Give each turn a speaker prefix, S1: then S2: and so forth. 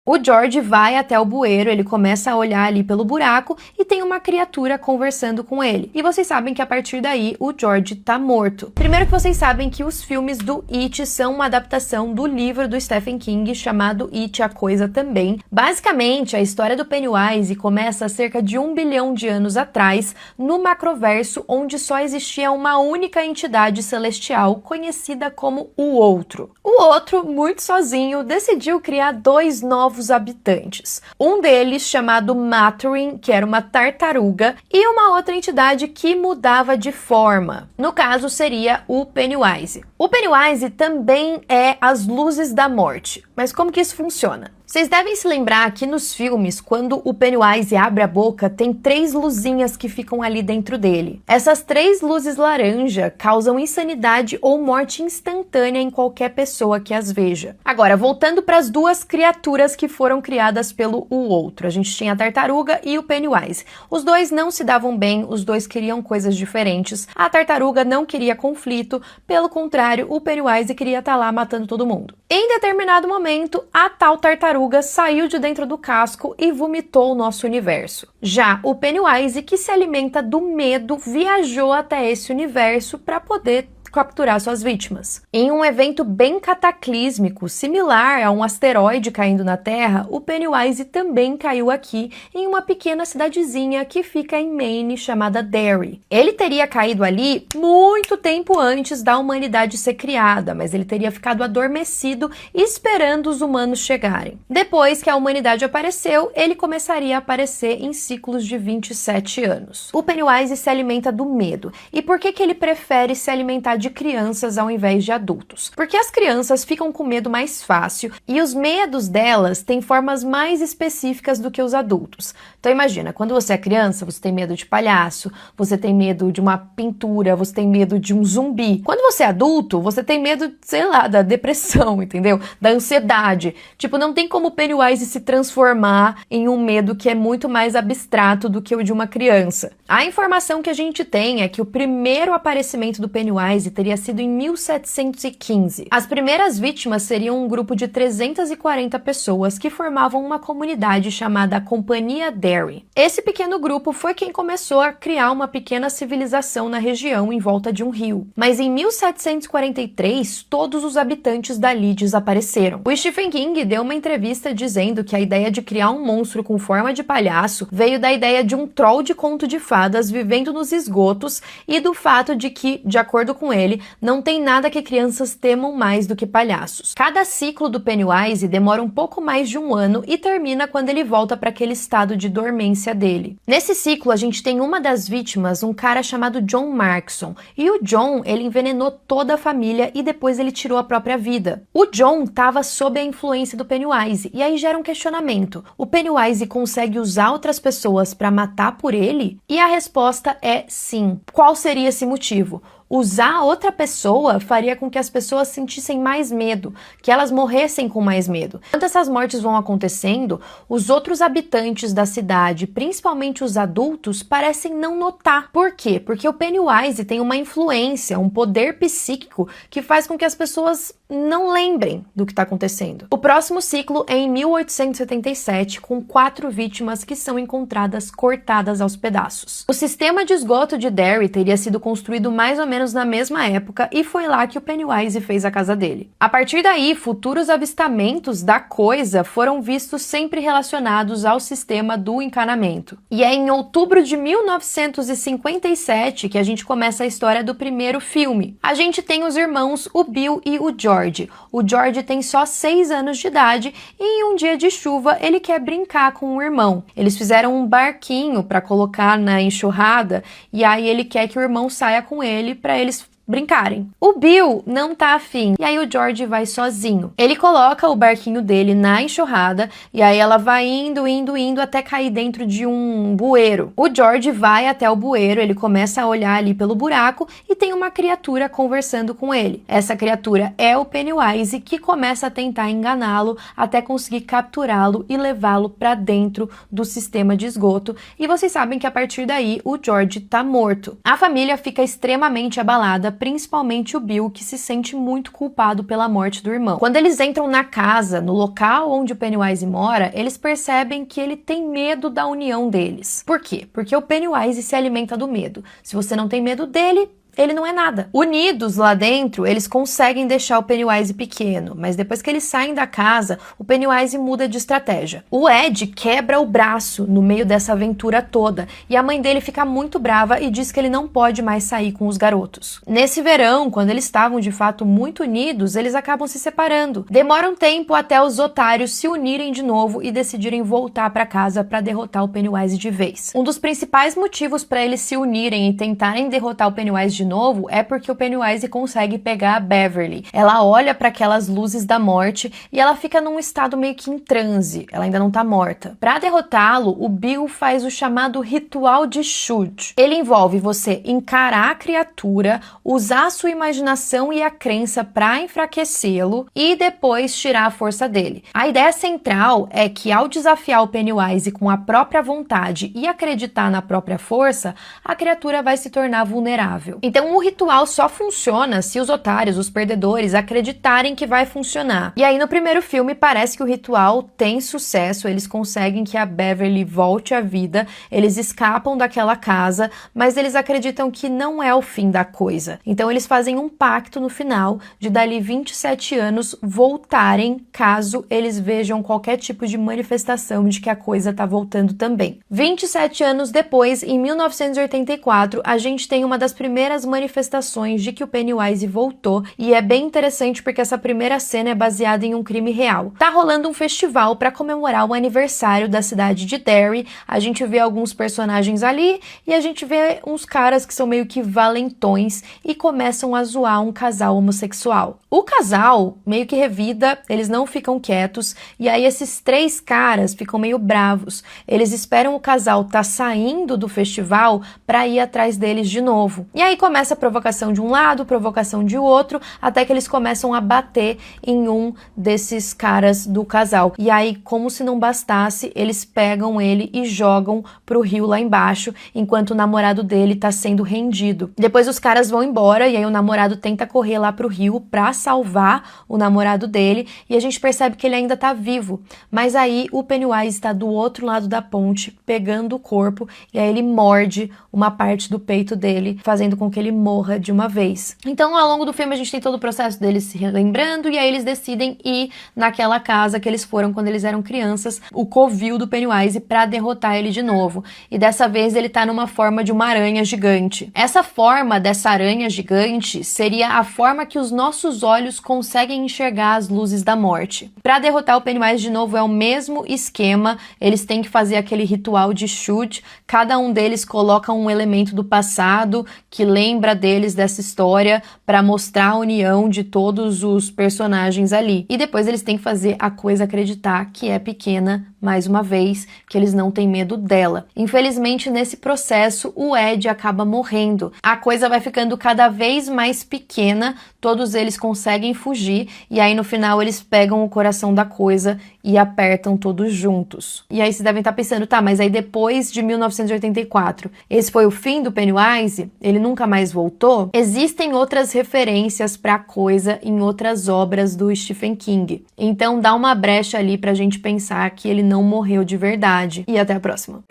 S1: O George vai até o bueiro, ele começa a olhar ali pelo buraco e tem uma criatura conversando com ele. E vocês sabem que a partir daí o George tá morto. Primeiro que vocês sabem que os filmes do It são uma adaptação do livro do Stephen King chamado It, a Coisa Também. Basicamente, a história do Pennywise começa há cerca de 1 bilhão de anos atrás, no macroverso onde só existia uma única entidade celestial conhecida como o Outro. O Outro, muito sozinho, decidiu criar dois novos habitantes. Um deles chamado Maturin, que era uma tartaruga, e uma outra entidade que mudava de forma. No caso, seria o Pennywise. O Pennywise também é as luzes da morte. Mas como que isso funciona? Vocês devem se lembrar que nos filmes, quando o Pennywise abre a boca, tem 3 luzinhas que ficam ali dentro dele. Essas 3 luzes laranja causam insanidade ou morte instantânea em qualquer pessoa que as veja. Agora, voltando para as duas criaturas que foram criadas pelo O Outro. A gente tinha a tartaruga e o Pennywise. Os dois não se davam bem, os dois queriam coisas diferentes. A tartaruga não queria conflito, pelo contrário, o Pennywise queria estar lá matando todo mundo. Em determinado momento, a tal tartaruga saiu de dentro do casco e vomitou o nosso universo. Já o Pennywise, que se alimenta do medo, viajou até esse universo para poder capturar suas vítimas. Em um evento bem cataclísmico, similar a um asteroide caindo na Terra, o Pennywise também caiu aqui em uma pequena cidadezinha que fica em Maine chamada Derry. Ele teria caído ali muito tempo antes da humanidade ser criada, mas ele teria ficado adormecido esperando os humanos chegarem. Depois que a humanidade apareceu, ele começaria a aparecer em ciclos de 27 anos. O Pennywise se alimenta do medo. E por que ele prefere se alimentar de crianças ao invés de adultos? Porque as crianças ficam com medo mais fácil e os medos delas têm formas mais específicas do que os adultos. Então imagina, quando você é criança, você tem medo de palhaço, você tem medo de uma pintura, você tem medo de um zumbi. Quando você é adulto, você tem medo, sei lá, da depressão, entendeu? Da ansiedade. Tipo, não tem como o Pennywise se transformar em um medo que é muito mais abstrato do que o de uma criança. A informação que a gente tem é que o primeiro aparecimento do Pennywise teria sido em 1715. As primeiras vítimas seriam um grupo de 340 pessoas que formavam uma comunidade chamada Companhia Derry. Esse pequeno grupo foi quem começou a criar uma pequena civilização na região em volta de um rio. Mas em 1743, todos os habitantes dali desapareceram. O Stephen King deu uma entrevista dizendo que a ideia de criar um monstro com forma de palhaço veio da ideia de um troll de conto de fadas vivendo nos esgotos e do fato de que, de acordo com ele, não tem nada que crianças temam mais do que palhaços. Cada ciclo do Pennywise demora um pouco mais de um ano e termina quando ele volta para aquele estado de dormência dele. Nesse ciclo, a gente tem uma das vítimas, um cara chamado John Markson. E o John, ele envenenou toda a família e depois ele tirou a própria vida. O John estava sob a influência do Pennywise e aí gera um questionamento. O Pennywise consegue usar outras pessoas para matar por ele? E a resposta é sim. Qual seria esse motivo? Usar outra pessoa faria com que as pessoas sentissem mais medo, que elas morressem com mais medo. Enquanto essas mortes vão acontecendo, os outros habitantes da cidade, principalmente os adultos, parecem não notar. Por quê? Porque o Pennywise tem uma influência, um poder psíquico que faz com que as pessoas não lembrem do que está acontecendo. O próximo ciclo é em 1877, com 4 vítimas que são encontradas cortadas aos pedaços. O sistema de esgoto de Derry teria sido construído mais ou menos na mesma época e foi lá que o Pennywise fez a casa dele. A partir daí, futuros avistamentos da coisa foram vistos sempre relacionados ao sistema do encanamento. E é em outubro de 1957 que a gente começa a história do primeiro filme. A gente tem os irmãos, o Bill e o George. O George tem só 6 anos de idade e em um dia de chuva ele quer brincar com o irmão. Eles fizeram um barquinho para colocar na enxurrada e aí ele quer que o irmão saia com ele para eles brincarem. O Bill não tá afim, e aí o George vai sozinho. Ele coloca o barquinho dele na enxurrada, e aí ela vai indo até cair dentro de um bueiro. O George vai até o bueiro, ele começa a olhar ali pelo buraco, e tem uma criatura conversando com ele. Essa criatura é o Pennywise, que começa a tentar enganá-lo, até conseguir capturá-lo e levá-lo para dentro do sistema de esgoto, e vocês sabem que a partir daí o George tá morto. A família fica extremamente abalada, principalmente o Bill, que se sente muito culpado pela morte do irmão. Quando eles entram na casa, no local onde o Pennywise mora, eles percebem que ele tem medo da união deles. Por quê? Porque o Pennywise se alimenta do medo. Se você não tem medo dele, ele não é nada. Unidos lá dentro, eles conseguem deixar o Pennywise pequeno, mas depois que eles saem da casa, o Pennywise muda de estratégia. O Ed quebra o braço no meio dessa aventura toda, e a mãe dele fica muito brava e diz que ele não pode mais sair com os garotos. Nesse verão, quando eles estavam de fato muito unidos, eles acabam se separando. Demora um tempo até os otários se unirem de novo e decidirem voltar para casa para derrotar o Pennywise de vez. Um dos principais motivos para eles se unirem e tentarem derrotar o Pennywise de novo é porque o Pennywise consegue pegar a Beverly. Ela olha para aquelas luzes da morte e ela fica num estado meio que em transe. Ela ainda não tá morta. Para derrotá-lo, o Bill faz o chamado ritual de Shoot. Ele envolve você encarar a criatura, usar a sua imaginação e a crença para enfraquecê-lo e depois tirar a força dele. A ideia central é que ao desafiar o Pennywise com a própria vontade e acreditar na própria força, a criatura vai se tornar vulnerável. Então o ritual só funciona se os otários, os perdedores, acreditarem que vai funcionar. E aí no primeiro filme parece que o ritual tem sucesso, eles conseguem que a Beverly volte à vida, eles escapam daquela casa, mas eles acreditam que não é o fim da coisa. Então eles fazem um pacto no final de dali 27 anos voltarem caso eles vejam qualquer tipo de manifestação de que a coisa tá voltando também. 27 anos depois, em 1984, a gente tem uma das primeiras manifestações de que o Pennywise voltou, e é bem interessante porque essa primeira cena é baseada em um crime real. Tá rolando um festival para comemorar o aniversário da cidade de Derry, a gente vê alguns personagens ali e a gente vê uns caras que são meio que valentões e começam a zoar um casal homossexual. O casal meio que revida, eles não ficam quietos, e aí esses três caras ficam meio bravos. Eles esperam o casal tá saindo do festival para ir atrás deles de novo. E aí começa a provocação de um lado, provocação de outro, até que eles começam a bater em um desses caras do casal. E aí, como se não bastasse, eles pegam ele e jogam pro rio lá embaixo, enquanto o namorado dele tá sendo rendido. Depois os caras vão embora, e aí o namorado tenta correr lá pro rio pra salvar o namorado dele, e a gente percebe que ele ainda tá vivo. Mas aí o Pennywise tá do outro lado da ponte, pegando o corpo, e aí ele morde uma parte do peito dele, fazendo com que ele morra de uma vez. Então, ao longo do filme, a gente tem todo o processo deles se relembrando, e aí eles decidem ir naquela casa que eles foram quando eles eram crianças, o covil do Pennywise, pra derrotar ele de novo. E dessa vez ele tá numa forma de uma aranha gigante. Essa forma dessa aranha gigante seria a forma que os nossos olhos conseguem enxergar as luzes da morte. Pra derrotar o Pennywise de novo é o mesmo esquema, eles têm que fazer aquele ritual de Shoot, cada um deles coloca um elemento do passado que lembra deles dessa história para mostrar a união de todos os personagens ali. E depois eles têm que fazer a coisa acreditar que é pequena, mais uma vez, que eles não têm medo dela. Infelizmente, nesse processo, o Ed acaba morrendo. A coisa vai ficando cada vez mais pequena, todos eles conseguem fugir, e aí no final eles pegam o coração da coisa e apertam todos juntos. E aí vocês devem estar pensando, tá, mas aí depois de 1984, esse foi o fim do Pennywise? Ele nunca mais voltou? Existem outras referências pra coisa em outras obras do Stephen King. Então dá uma brecha ali pra gente pensar que ele não morreu de verdade. E até a próxima.